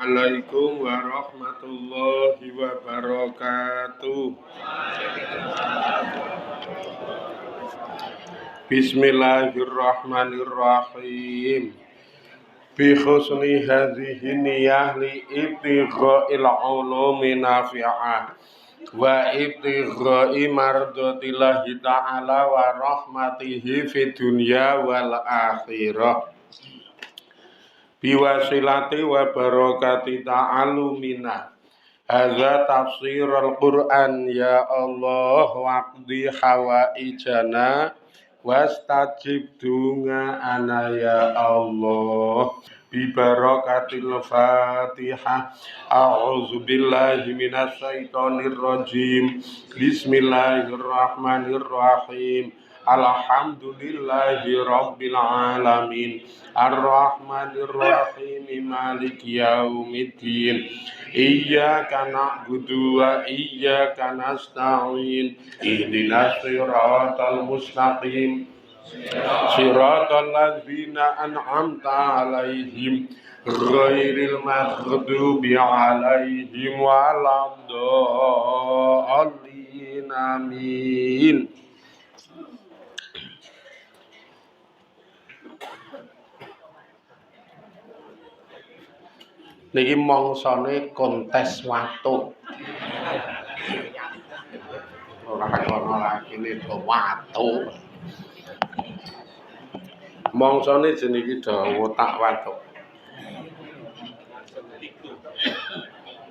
Assalamualaikum warahmatullahi wabarakatuh. Bismillahirrahmanirrahim. Bi husni hadhihi niyah li ibtigha'il ulumi nafi'ah wa ibtigha'i mardatillahi ta'ala wa rahmatihi fid dunya wal akhirah. Biwasilati wa barakati ta'alumina hadza tafsir al-Qur'an ya Allah waqdi hawaijana wastajib dunga ana ya Allah bi barakatil Fatihah. A'udzu billahi minasy syaithanir rajim. Bismillahirrahmanirrahim. Alhamdulillahi rabbil alamin. Ar-Rahmanir Rahim. Maliki yaumiddin. Iyyaka na'budu wa iyyaka nasta'in. Ihdinas siratal mustaqim. Siratal ladzina an'amta 'alaihim ghairil maghdubi 'alaihim waladdallin. Amin. Niki mongsane kontes watu. Ora kono lakine do watu. Mongsane jenenge dawa tak watu.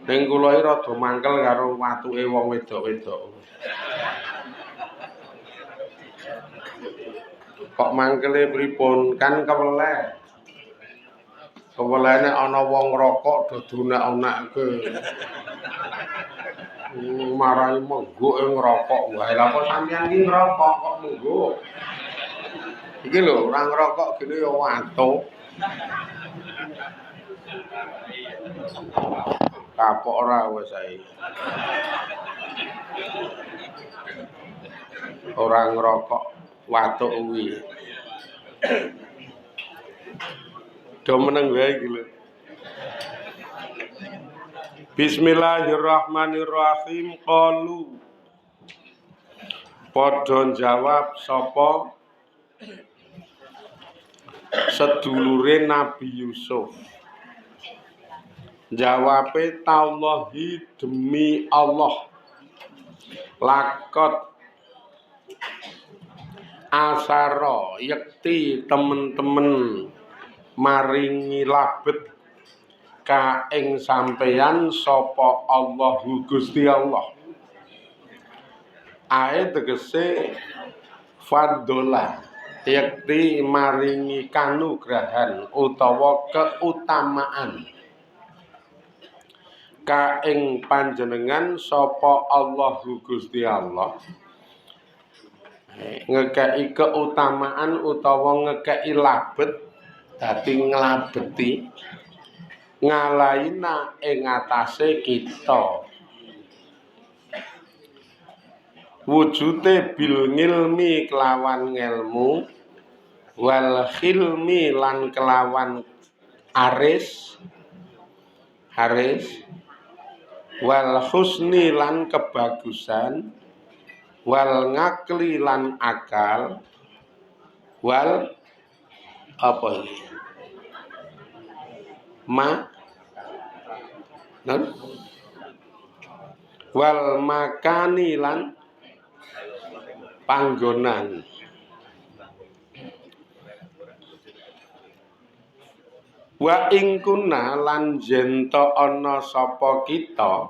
Ning kula iki rada mangkel karo watuke wong wedok-wedok. Kok mangkele pripun? Kan keweleh. Kewelehane ana wong ngrokok do dunak-unake. Marai mengguk ngrokok wae. Lah kok sampeyan iki ngrokok kok mengguk? Iki lho, ora ngrokok gene ya watu. Kapok ora wis sae. Ora ngrokok watuk kuwi. Do meneng wae iki lho. Bismillahirrahmanirrahim. Qalu padha jawab sapa sedulure Nabi Yusuf. Jawabe tallahi demi Allah. Lakot asara yekti temen-temen maringi labet ka ing sampeyan sapa Allahu Gusti Allah. Ae tegese faddola yakti maringi kanugrahan utawa keutamaan ka ing panjenengan sapa Allahu Gusti Allah. Ngekei keutamaan utawa ngekei labet dadi nglabeti ngalaina ing atase kita. Wujude bil ngilmi kelawan ngelmu wal khilmi lan kelawan aris wal husni lan kebagusan wal ngakli lan akal wal apa ini wal makani lan panggonan. Wa ing kunna lan jento ana sapa kita.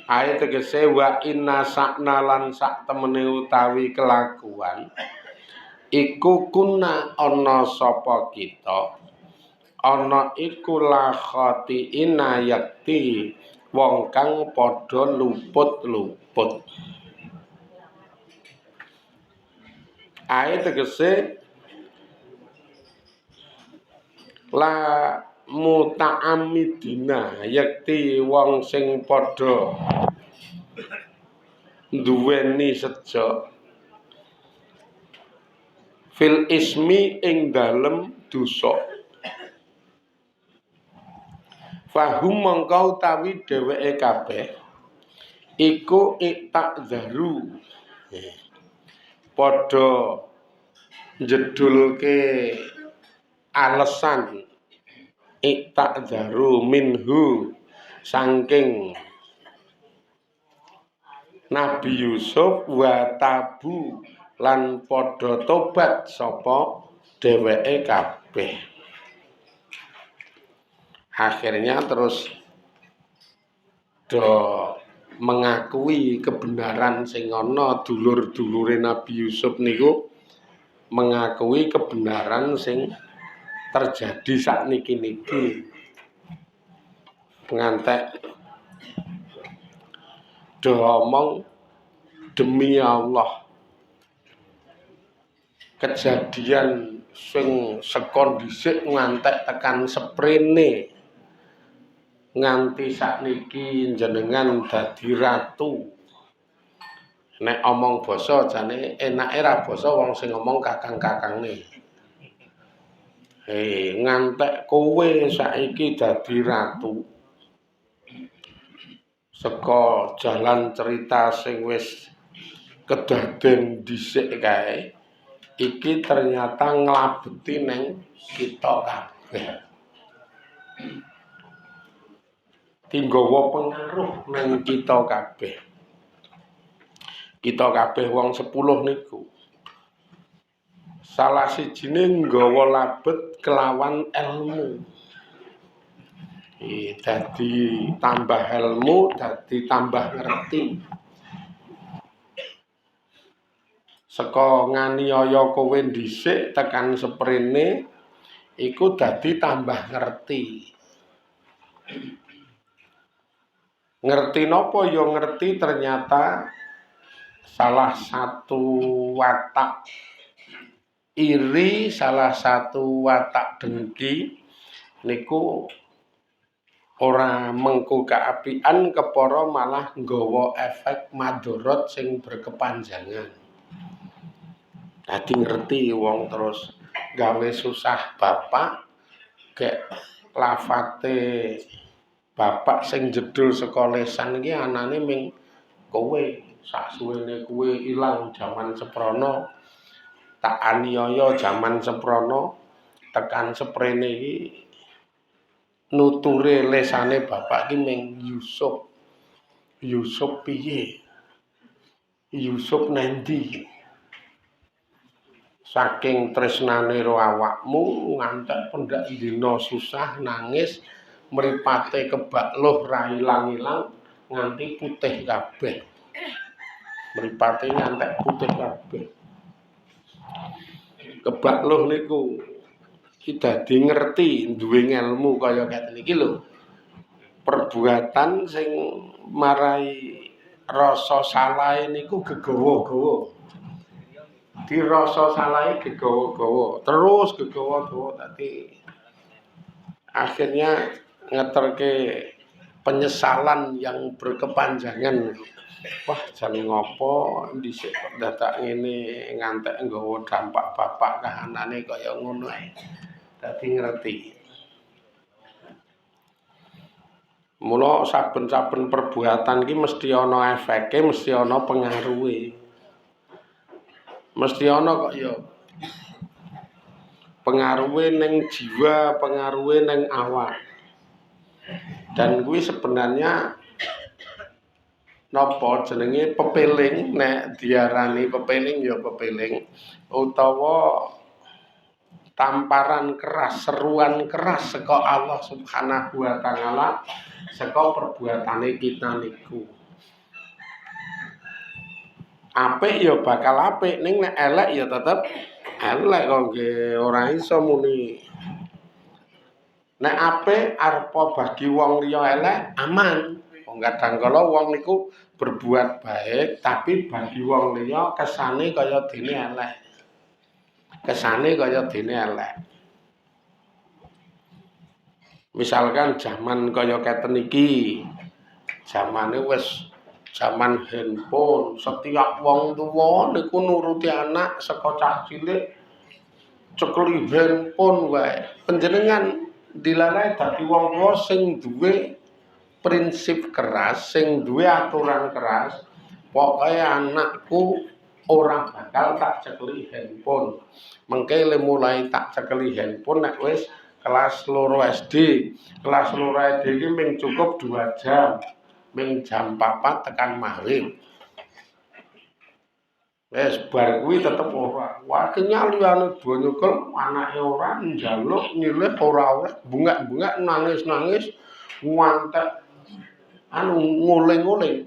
Ae tegese wa inna sakna lan sak temene utawi kelakuan iku kunna ana sapa kita. Ana iku la khati'ina yakti wong kang padha luput-luput. Ae tegese la muta'ammidina yakti wong sing padha duweni sejak fil ismi ing dalem dosa. Fahum mongkau tawi dheweke kabeh iku iktakzaru padha njedulke alesan iktakzaru minhu saking Nabi Yusuf wa tabu lan padha tobat sapa dheweke kabeh. Akhirnya terus do mengakui kebenaran sing ana dulur-dulure Nabi Yusuf niku mengakui kebenaran sing terjadi sakniki-niki. Ngantek do omong demi Allah kejadian sing sekon dhisik ngantek tekan seprene nganti sakniki jenengan dadi ratu. Nek omong basa jane enake ra basa wong sing ngomong kakang-kakangne. Ngantek kowe saiki dadi ratu. Saka jalan cerita sing wis kedaden dhisik kae iki ternyata nglabeti ning kita kabeh. Tinggawa pengaruh ning kita kabeh. Kita kabeh wong 10 niku. Salah sijine nggawa labet kelawan ilmu. Dadi tambah ilmu, dadi tambah ngerti. Saka nganiaya kowe dhisik tekan seprene iku dadi tambah ngerti. Ngerti napa ya ngerti ternyata salah satu watak iri, salah satu watak dengki niku ora mengko kaapian kepara malah nggawa efek madharat sing berkepanjangan. Dadi ngerti wong terus gawe susah bapak gek lafate bapak sing jedul saka lesan iki anane ming kowe sak suwene kowe ilang jaman seprono tak aniaya jaman seprono tekan seprene iki nuture lesane bapak ki ming Yusuf. Yusuf piye? Yusuf nendi? Saking tresnane ro awakmu ngantek pendak dina susah nangis mripate kebak loh ra ilang-ilang nganti putih kabeh. Mripate ngantek putih kabeh. Kebak loh niku iki dadi ngerti duwe ilmu kaya ngeten iki lho. Perbuatan sing marai rasa salahe niku gegawa-gawa. Dirasa salahe gegawa-gawa, terus gegawa-gawa dadi akhirnya ngeterke penyesalan yang berkepanjangan. Wah, jan ngopo dhisik kok dadak ngene ngantek nggawa dampak bapak kahanane kaya ngono ae. Dadi ngerti. Mula saben-saben perbuatan iki mesti ana efeke, mesti ana pengaruhe. Mesti ana kok ya. Pengaruhe ning jiwa, pengaruhe ning awak. Dan kuwi sebenarnya napa jenenge pepeling nek diarani pepeling ya pepeling utawa tamparan keras, seruan keras saka Allah Subhanahu wa taala saka perbuatane kita niku. Apik ya bakal apik ning nek elek ya tetep elek kok nggih ora iso muni. Nek apik arepa bagi wong liya elek aman. Wong kadang kala wong niku berbuat baik tapi bagi wong liya kesane kaya dene elek. Kesane kaya dene elek. Misalkan zaman kaya keten iki, zamane wis zaman handphone, setiap wong tuwa niku nuruti anak saka cah cilik cekeli handphone wae. Panjenengan Dilalai dadi wong tuwa sing duwe prinsip keras, sing duwe aturan keras. Pokoke anakku ora bakal tak cekeli handphone. Mengke le mulai tak cekeli handphone nek wis kelas 2 SD. Kelas 2 SD iki mung cukup 2 jam. Ming jam 4 tekan maghrib. Wes bar kuwi tetep ora. Wah kenyaliane donya kel anake ora njaluk nyilih ora oleh bungak-bungak nangis-nangis ngantek anu nguling-nguling.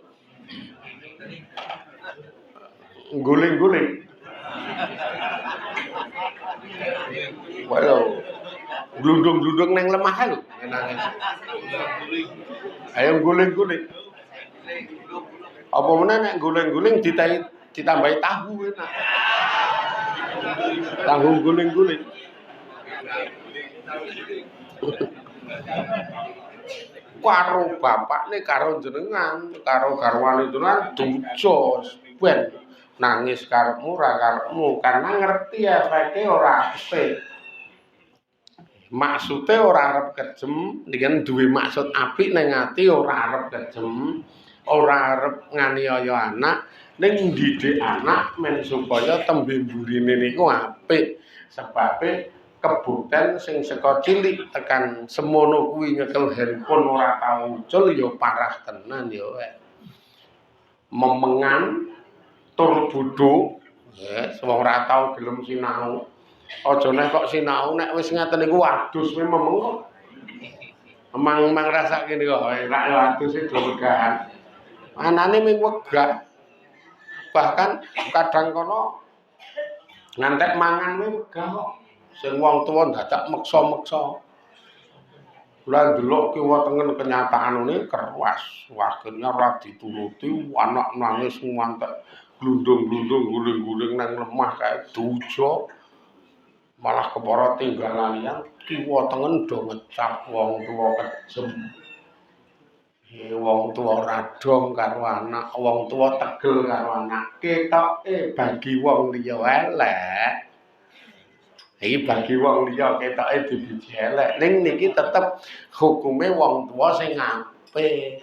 Guling-guling. Waduh. Glundung-glundung nang lemahe lho nangis. Ayo guling-guling. Apa meneh nek guling-guling ditambahi tahu enak. Tahu guling-guling. Karo bapakne karo jenengan, karo garwane jenengan duja ben nangis karepmu ra karepmu karena ngerti efeke ora apik. Maksude ora arep kejem, dengan duwe maksud apik ning ati ora arep kejem, ora arep nganiaya anak, ning ndidik anak men supaya tembe mburine niku apik. Sebabe kebukten sing saka cilik tekan semono kuwi nyekel handphone ora tau muncul ya parah tenan ya. Memengan tur bodho, yes, wong ora tau gelem sinau. Aja nek kok sinau nek wis ngaten niku wadus kuwi memeng kok. Emang rasake niku kok nek wadus e do wegahan. Anane ming wegah. Bahkan kadang kono ngantek mangan kuwi wegah kok. Sing wong tuwa dadak meksa-meksa. Lah ndelok kiwa tengen kenyataane keruas. Akhirnya ora dituruti, anak nangis ngantek glundung-glundung guling-guling nang lemah kae duja. Malah kepara tinggal lalian kiwa tengen do ngecap wong tuwa kejem. Wong tuwa radong karo anak, wong tuwa tegel karo anak. Ketoke bagi wong liya elek. Iki bagi wong liya ketoke dibiji elek, ning niki tetep hukume wong tuwa sing apik.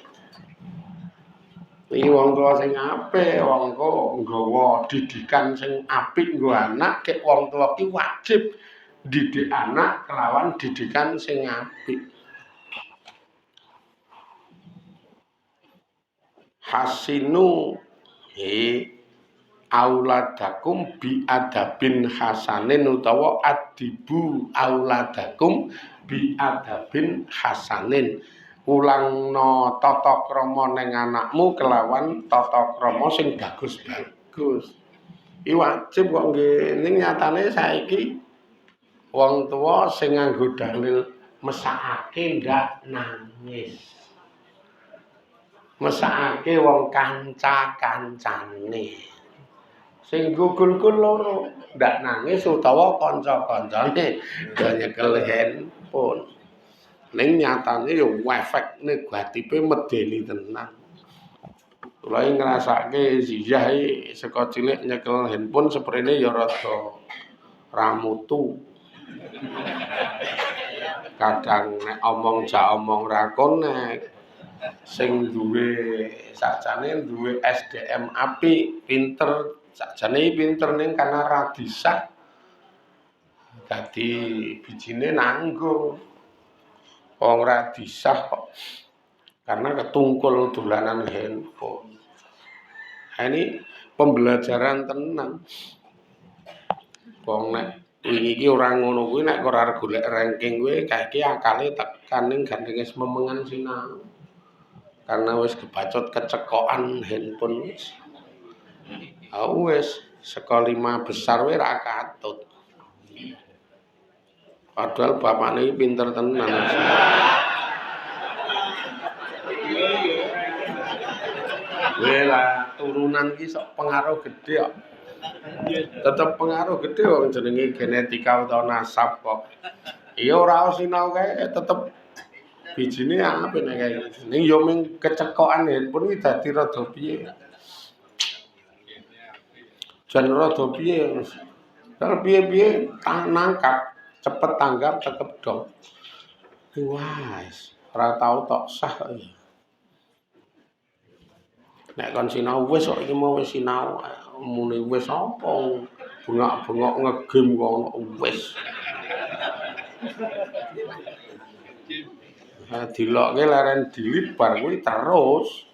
Iki wong tuwa sing apik, wong nggawa didikan sing apik nggo anak, kek wong tuwa ki wajib didik anak kelawan didikan sing apik. Hasinu auladakum bi adabin hasanin utawa adibu auladakum bi adabin hasanin. Ulangno tata krama ning anakmu kelawan tata krama sing bagus-bagus. Iki wajib kok nggih ning nyatane saiki wong tuwa sing nganggo dalil mesakake ndak nangis. Mesakake wong kanca-kancane. Sing gugul-gul loro ndak nangis utawa kanca-kancane do nyekel handphone. Ning nyatane ya efek negatife medeni tenan. Kula ngrasake ziyah saka cilik nyekel handphone seprene ya rada ramutu. Kadang nek omong jak omong ra konek. Sing duwe sakjane duwe SDM apik, pinter, sakjane pinter ning kana ra disah. Dadi bijine nanggung. Wong ora disah kok. Karena ketungkul dolanan handphone. Ini pembelajaran tenan. Wong nek wingi iki ora ngono kuwi nek ora arep golek ranking kuwi kae akale tekan ning gandenge memengan sinau. Karena wis kebacot kecekokan handphone wis. Wis saka 5 besar wae ra katut. Padahal bapakne iki pinter tenan. Lah turunan ki sok pengaruh gede kok. Tetep pengaruh gede wong jenenge genetika utawa nasab kok. Iya ora sinau kae tetep bijine apik nek kae. Ning yo ming kecekokan handphone iki dadi rada piye. Jan rada piye. Kalau piye-piye nangkap, cepet tanggap, cekep dong. Wis, ora tau tok sah kok ya. Nek kon sinau wis kok iki mau wis sinau muni wis apa bengak-bengok ngegame kok ono wis. Ha dilokke leren delete bar kuwi terus.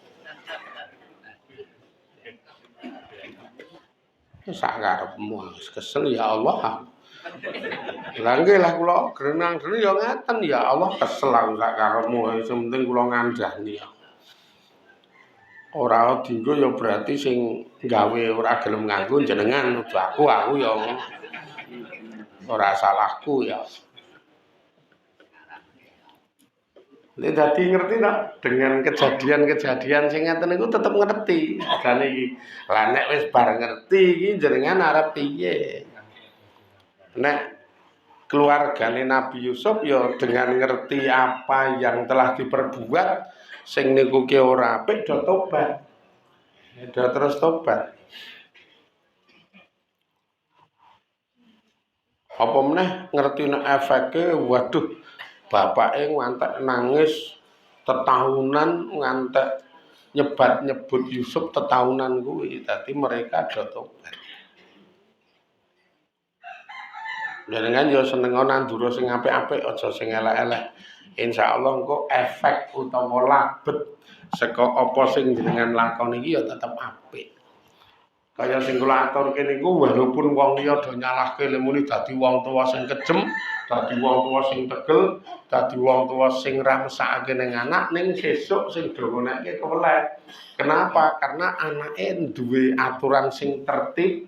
Sak karepmu wis kesel ya Allah. Lah nggih lah kula grenang-grenang ya ngeten ya Allah kesel aku sak karepmu sing penting kula ngandhani. Ora dienggo ya berarti sing gawe ora gelem nganggo jenengan aku ya ora salahku ya. Nek dadi ngerti tak dengan kejadian-kejadian sing ngeten niku tetep ngerti. Jane iki. Lah nek wis bar ngerti iki jenengan arep piye? Nek keluargane Nabi Yusuf ya dengan ngerti apa yang telah diperbuat sing niku ki ora apik do tobat. Do terus tobat. Apa meneh ngerti nek efeke waduh bapake ngantek nangis tetahunan ngantek nyebat-nyebut Yusuf tetahunan kuwi. Dadi mereka do tobat. Jenengan yo seneng nandura sing apik-apik aja sing elek-elek. Insyaallah engko efek utawa labet saka apa sing jenengan lakoni iki ya tetep apik. Kaya sing kula aturke niku walaupun wong liya do nyalahke lemune dadi wong tuwa sing kejem, dadi wong tuwa sing tegel, dadi wong tuwa sing ra mesakake ning anak ning sesuk sing do ngonekke keweleh. Kenapa? Karena anake duwe aturan sing tertib.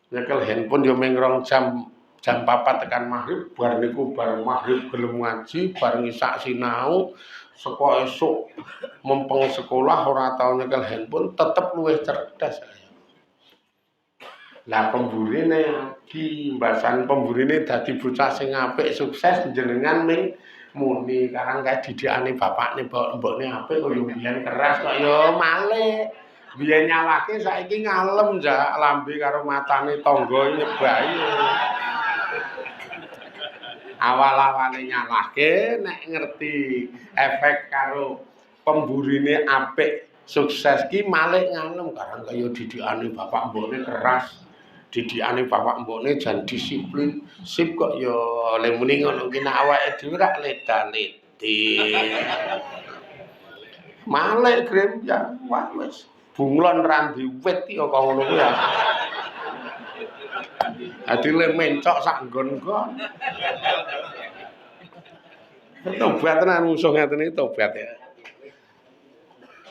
Nyekel handphone yo ming 2 jam 4 tekan maghrib, bar niku bar maghrib gelem ngaji, bar ngisak sinau, saka esuk mempeng sekolah ora tau nyekel handphone, tetep luwih cerdas. Lah pemburine iki mbasan pemburine dadi bocah sing apik sukses jenengan ning muni karang kae didikane bapakne mbokne apik kaya biyen keras kok ya malih. Biyen nyalahke saiki ngalem jak lambe karo matane tangga nyebai. Awal-awale nyalahke nek ngerti efek karo pemburine apik sukses ki malih ngalem karang kaya didikane bapak mbokne keras. Didikane bapak mbokne jan disiplin. Sip kok ya le muni ngono ki nek awake dhewe rak leda-ledi. Malih grembyang wah wis bunglon randi wit ya kok ngono kuwi ya. Dadi le mencok sak nggon-nggon. Tobat tenan musuh ngeten iki tobat ya.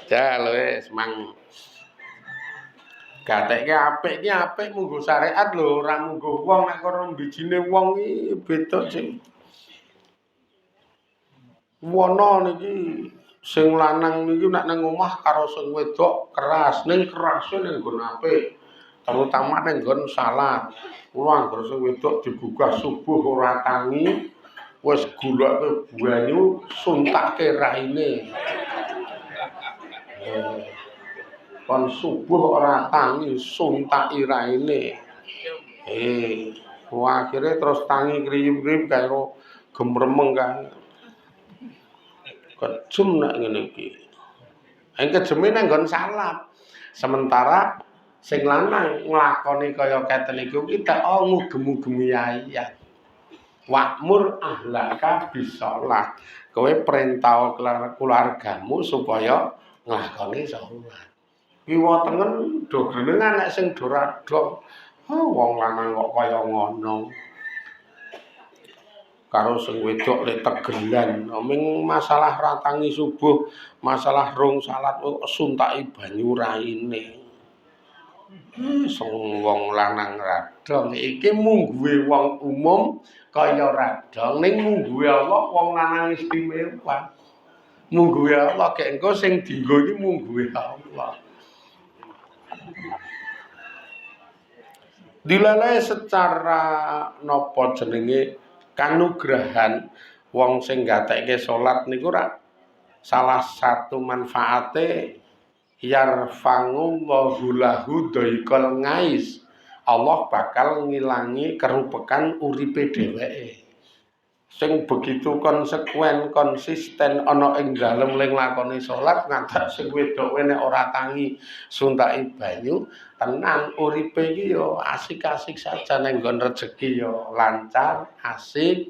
Jal wis mang gatekke apik ki apik munggo syariat lho, ora munggo wong nek karo mbijine wong iki beda sing. Wono niki sing lanang niki nek nang omah karo sing wedok keras, ning kerase ning nggon apik. Terutama ning nggon salat. Kula anggere sing wedok digugah subuh ora tangi, wis golokke banyu suntake raine. Kon subuh ora tangi suntaki raine. Akhire terus tangi kriyip-kriyip karo gemremeng kan. Kejem nek ngene iki. Kejeme nang nggon salat. Sementara sing lanang nglakoni kaya keten iku ki tak ngugem-ugemi ayat. Wa'mur ahlaka bisalah. Kowe perintah keluargamu supaya nglakoni salat. Kiwa tengen do grenengan nek sing do radong. Wong lanang kok kaya ngono. Karo sing wedok lek tegelan, ming masalah ratangi subuh, masalah rong salat suntaki banyu raine. Sing wong lanang radong iki mungguhe wong umum kaya radong ning mungguhe Allah wong lanang istimewa. Mungguhe Allah gek engko sing dienggo iki mungguhe Allah. Dilalae secara napa jenenge kanugrahan wong sing gatekke salat niku rak salah satu manfaate yarfangu Allahu lahu dhaikal ngais. Allah bakal ngilangi kerupekan uripe dheweke. sing begitu konsekuen konsisten ana ing dalem ling lakoni salat ngantek sing wedok nek ora tangi suntaki banyu tenan uripe iki ya asik-asik saja ning nggon rejeki ya lancar asik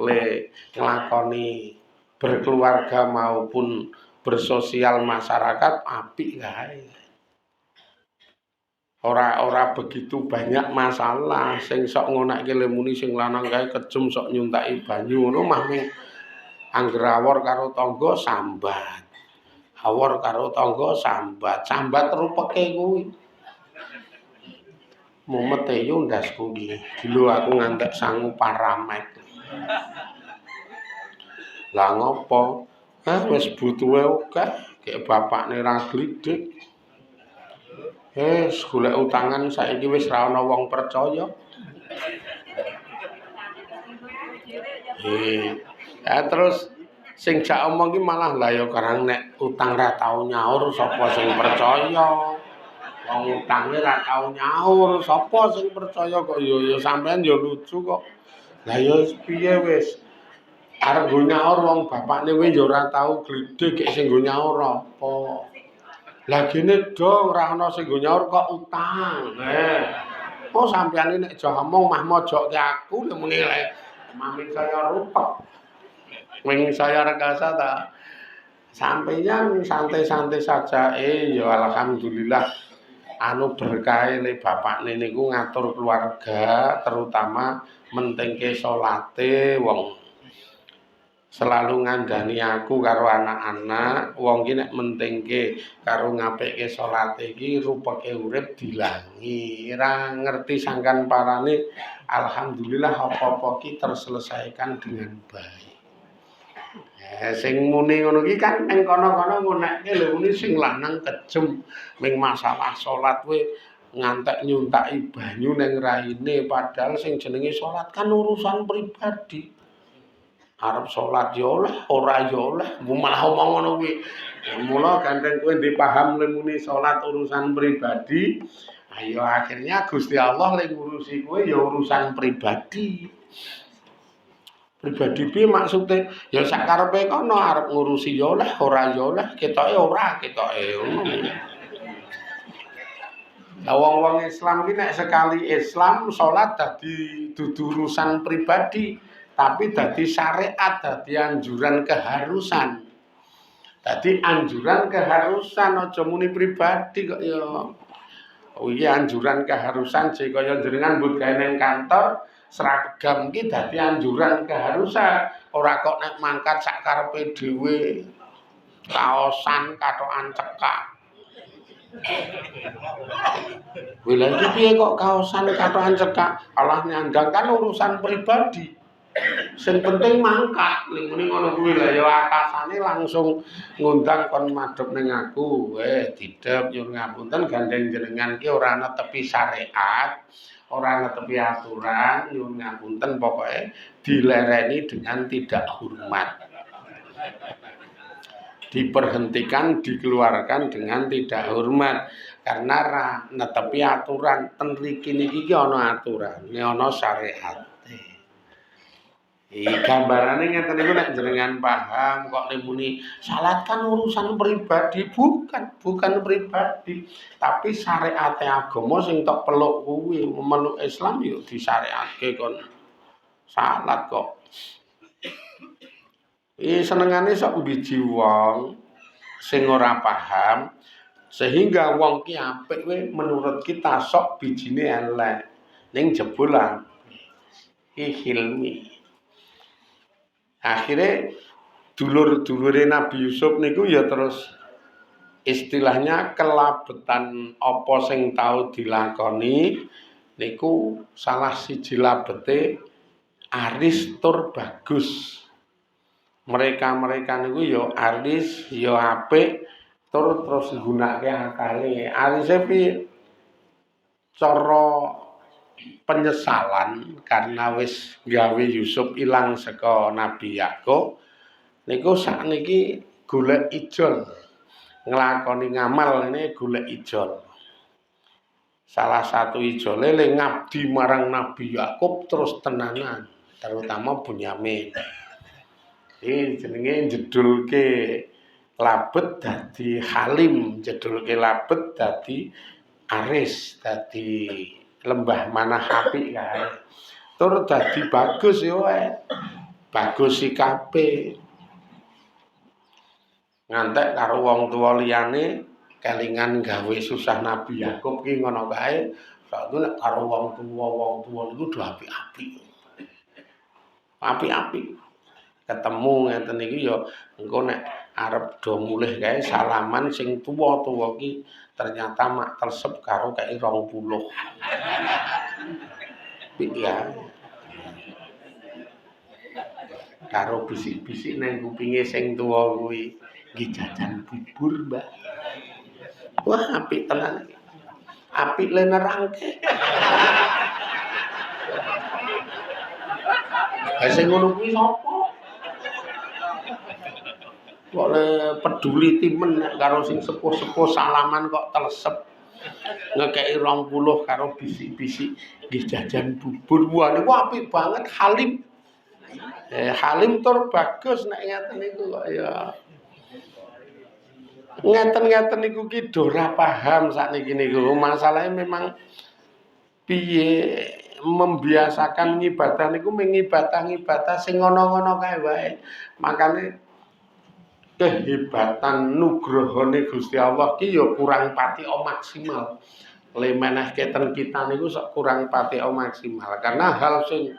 le nglakoni berkeluarga maupun bersosial masyarakat apik kae. Ora begitu banyak masalah sing sok ngonekke le muni sing lanang kae kejem sok nyuntaki banyu ngono mah ming angger awor karo tangga sambat. Awor karo tangga sambat. Sambat rupeke kuwi. Mumete yo ndasku iki. Dulu aku ngantek sangu paramet. Lah ngopo? Wis butuhe akeh, kek bapakne ra glidik. Golek utangan saiki wis ra ana wong percaya. Terus sing jak omong ki malah lah ya karang nek utang ra tau nyaur sapa sing percaya. Wong utange ra tau nyaur, sapa sing percaya kok ya sampean ya lucu kok. Lah ya piye wis arep nggo nyaur wong bapakne kuwi ya ora tau gledhek kek sing nggo nyaur apa. Lah gene dong ora ana sing nggo nyaur kok utang. Oh sampeyan nek aja omong mah mojokke aku lho muni lek mami saya rupek. Wing saya rekasa ta. Sampeyan santai-santai saja. Ya alhamdulillah anu berkah le bapakne niku ngatur keluarga terutama mentingke salate wong selalu ngandani aku karo anak-anak wong ki nek mentingke karo ngapikke salate iki rupeke urip dilangi ora ngerti sangkan parane alhamdulillah apa-apa ki terselesaikan dengan baik. Sing muni ngono ki kan ning kono-kono ngonekke lho muni sing lanang kejem ming masalah salat kuwi ngantek nyuntaki banyu ning raine padahal sing jenenge salat kan urusan pribadi. Arep salat ya oleh, ora ya oleh, malah omong ngono kuwi. Mula gandeng kowe ndek paham muni salat urusan pribadi, ayo akhirnya Gusti Allah lek ngurusi kowe ya urusan pribadi. Pribadi piye maksude? Ya sak karepe kono arep ngurusi ya oleh, ora ya oleh, ketoke ora, ketoke ngono. Lah wong-wong Islam ki nek sekali Islam salat dadi dudu urusan pribadi. Tapi dadi syariat, dadi anjuran keharusan. Dadi anjuran keharusan aja muni pribadi kok ya. Oh iya anjuran keharusan sing kaya jenengan mbut gawe ning kantor seragam ki dadi anjuran keharusan. Ora kok nek mangkat sak karepe dhewe. Kaosan katokan cekak. Lha iki piye kok kaosan katokan cekak? Allah nyandang kan urusan pribadi. Sing penting mangkat, muni ngono kuwi lha ya atasane langsung ngundang kon madhep ning aku. Didhep nyuwun ngapunten gandeng jenengan ki ora netepi syariat, ora netepi aturan, nyuwun ngapunten pokoke dilereni dengan tidak hormat. Diperhentikan, dikeluarkan dengan tidak hormat karena ra netepi aturan. Ten mriki niki ki ana aturan, ana syariat. Gambarane ngeten niku nek jenengan paham kok muni salat kan urusan pribadi bukan pribadi tapi syariate agama sing tok peluk kuwi meluk Islam yo disyariatke kon salat kok. Senengane sok biji wong sing ora paham sehingga wong ki apik kuwi menurut kita sok bijine elek ning jebolan hilmi. Akhirnya dulur-dulure Nabi Yusuf niku ya terus istilahnya kelabetan apa sing tau dilakoni niku salah siji labete aris tur bagus. Mereka niku ya aris ya apik tur terus nggunakake akale. Arise piye? Cara penyesalan karena wis gawe Yusuf ilang saka Nabi Yakub niku sakniki golek ijol nglakoni ngamal ini golek ijol salah satu ijole le ngabdi marang Nabi Yakub terus tenanan terutama Bunyamin. Iki jenenge jedulke Labet dadi Halim, jedulke Labet dadi Aris, dadi lembah manah apik kae. Tur dadi bagus yo wae. Bagus sikape. Ngantek karo wong tuwa liyane kelingan gawe susah Nabi Yakub ki ngono kae. Saiki nek karo wong tuwa niku do apik-apik. Apik-apik. Ketemu ngeten iki ya engko nek arep do mulih kae salaman sing tuwa-tuwa ki ternyata mak telsep karo kae 20. Apik ya. Karo bisik-bisik nang kupinge sing tuwa kuwi nggih jajan bubur, Mbak. Wah, apik tenan iki. Apik le nerangke. Ha sing ngono kuwi sapa? Kok le peduli timen nek karo sing sepuh-sepuh salaman kok telesep. Ngekeki 20 karo bisik-bisik nggih jajan bubur. Wah niku apik banget Halim. Halim tur bagus nek ngeten niku kok ya. Ngeten-ngeten niku ki do ora paham sakniki niku. Masalahe memang piye membiasakan ngibadah niku mengibadah-ngibadah sing ngono-ngono kae wae. Makane kehebatan nugrahane Gusti Allah ki ya kurang pati maksimal. Le meneh keten kita niku sok kurang pati maksimal karena hal sing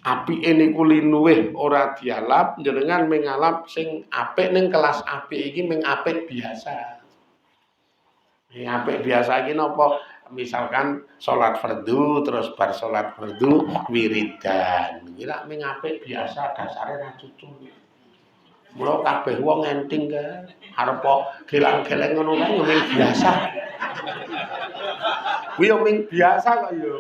apike niku linuwih ora dialap jenengan mengalap sing apik ning kelas apik iki ming apik biasa. Apik biasa iki napa? Misalkan salat fardu terus bar salat fardu wiridan. Iki lak ming apik biasa dasare ra cucu. Mula kabeh wong enting kae arep gelang-geleng ngono kae yo ming biasa. Kuwi yo ming biasa kok yo.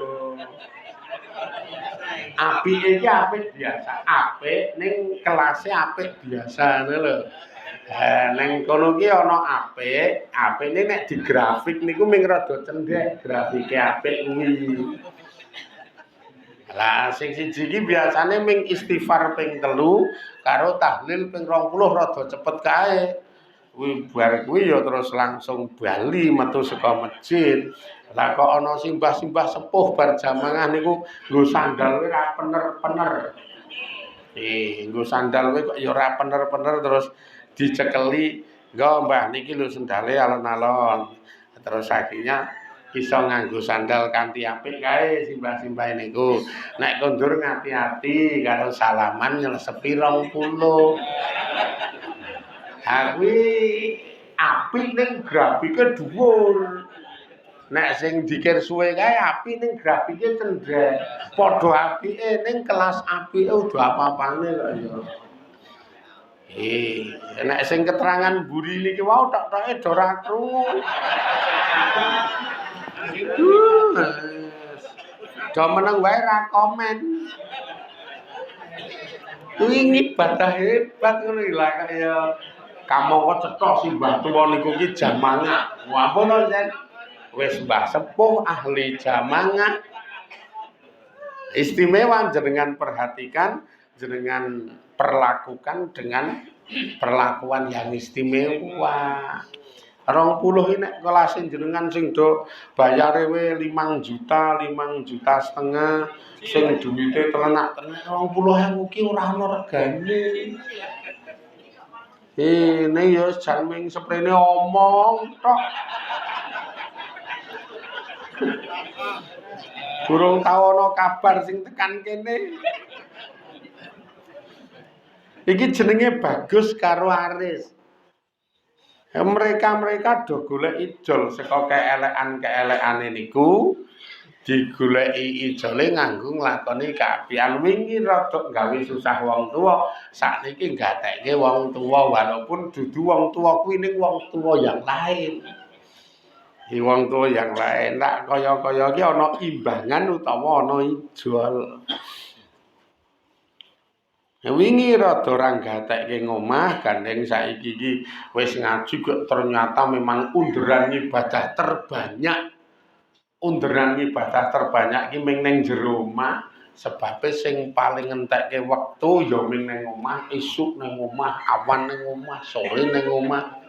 Apike iki apik biasa, apik ning kelase apik biasa ngono lho. Ning kono ki ana apik, apike nek digrafik niku ming rada cendhek, grafike apik kuwi. Lah sing siji iki biasane ming istighfar ping 3 karo tahlil ping 20 rada cepet kae. Kuwi bar kuwi ya terus langsung bali metu saka masjid. Lah kok ana simbah-simbah sepuh bar jamaah niku nggo sandal kuwi ra pener-pener. Nggo sandal kuwi kok ya ora pener-pener terus dicekeli, "Nggo Mbah niki lho sandale alon-alon." Terus akhirnya iso nganggo sandal kanthi apik kae simbah-simbah niku. Nek kondur ngati-ati karo salaman nyelesepi 20. Ha kuwi apik ning grafike dhuwur. Nek sing dikir suwe kae apik ning grafike cendhek. Padha apike ning kelas apike udah apa-apane kok ya. Nek sing keterangan mburi niki wau tok-toke do ora krungu. Do meneng wae ra komen. Kuwi ibadah hebat ngono lha kaya kamangka cetha simbah tuwa niku ki jamangah. Wah ampun to, Sen. Wis mbah sepuh ahli jamangah. Istimewa jenengan perhatikan, jenengan perlakukan dengan perlakuan yang istimewa. 20 iki nek kelase jenengan sing do bayare we 5 juta, 5 juta setengah, sing duwite telenak-telenak 20.000 ki ora ana regane. Ini ya jan ming seprene omong tok. Durung tau ana kabar sing tekan kene. Iki jenenge Bagus karo Aris. Mereka do golek ijol saka keelekan-keelekane niku digoleki ijole nganggo nglakoni kaapian. Wingi rada gawe susah wong tuwa, sakniki gatekke wong tuwa walaupun dudu wong tuwa kuwi ning wong tuwa yang lain. Wong tuwa yang lain tak kaya-kaya iki ana imbangan utawa ana ijol. Wingi rada ora gatekke ngomah gandeng saiki iki wis ngaji kok ternyata memang underan ibadah terbanyak. Underan ibadah terbanyak iki ming ning jero omah. Sebabe sing paling ngentekke wektu ya ming ning omah, isuk ning omah, awan ning omah, sore ning omah,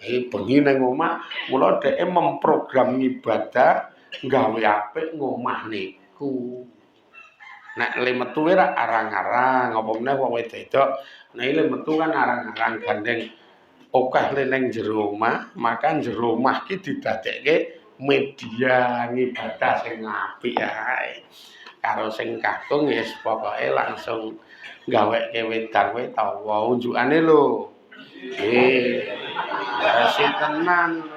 bengi ning omah. Mula dheke memprogram ibadah gawe apik ngomah niku. Nek le metu ra arang-arang, apa meneh wong wedok, nek le metu kan arang-arang gandeng akeh le ning jero omah, maka jero omah ki didadekke media ngibadah sing apik ae. Karo sing kakung wis pokoke langsung gaweke wedang wae ta unjukane lho. Resi tenan lho.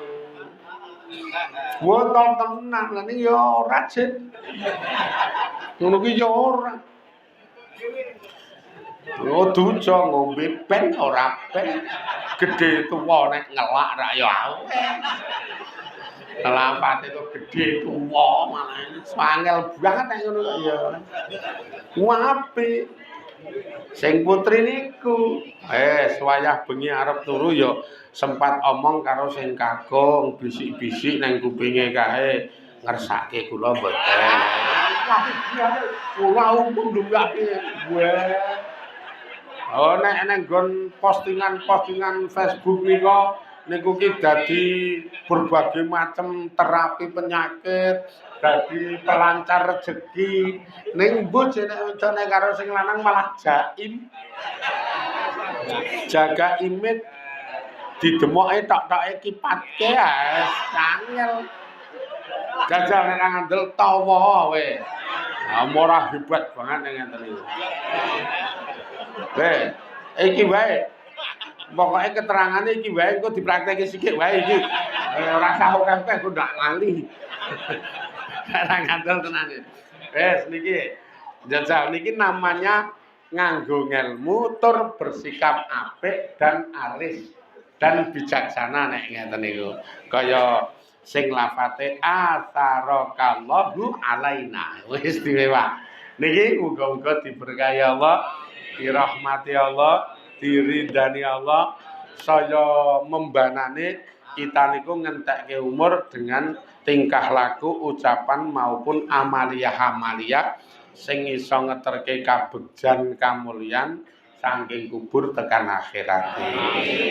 Wonten tenan lan ya ora jek. Ngono ki ya ora. Oh duca ngombe ben ora ben. Gedhe tuwa nek ngelak ra ya aweh. Lampate kok gedhe tuwa malah swangel banget nek ngono kok ya. Apik. Sing putri niku, wayah bengi arep turu ya sempat omong karo sing kakung, bisik-bisik nang kupinge kae, ngersake kula mboten. Kula umum ndungake. Oh nek nggon postingan Facebook niku ki dadi berbagai macam terapi penyakit, dadi pelancar rezeki. Ning mbuh nek karo sing lanang malah jaim. Jaga imit didemoke tok-toke kipatke wis angel. Jajal nek ngandel tawa kowe. Ora hebat banget ning ngenten iki. Iki wae. Pokoke keterangane iki wae engko dipraktekke sithik wae iki. Ora usah akeh-akeh kok ndak lali. Ora ngandel tenan. Wes niki. Jajal niki namanya nganggo ngelmu tur bersikap apik dan aris dan bijaksana nek ngeten niku. Kaya sing lafate asarakallahu alaina. Wis diwewa. Niki muga-muga diberkahi Allah, dirahmati Allah, diridani Allah, saya membanane kita niku ngentekke umur dengan tingkah laku, ucapan maupun amaliyah-amaliyah sing iso ngeterke kabegjan kamulyan saking kubur tekan akhirat.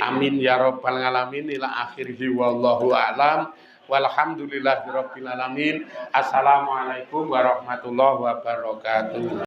Amin ya rabbal alamin ila akhirih wallahu a'lam. Walhamdulillahirabbil alamin. Assalamualaikum warahmatullahi wabarakatuh.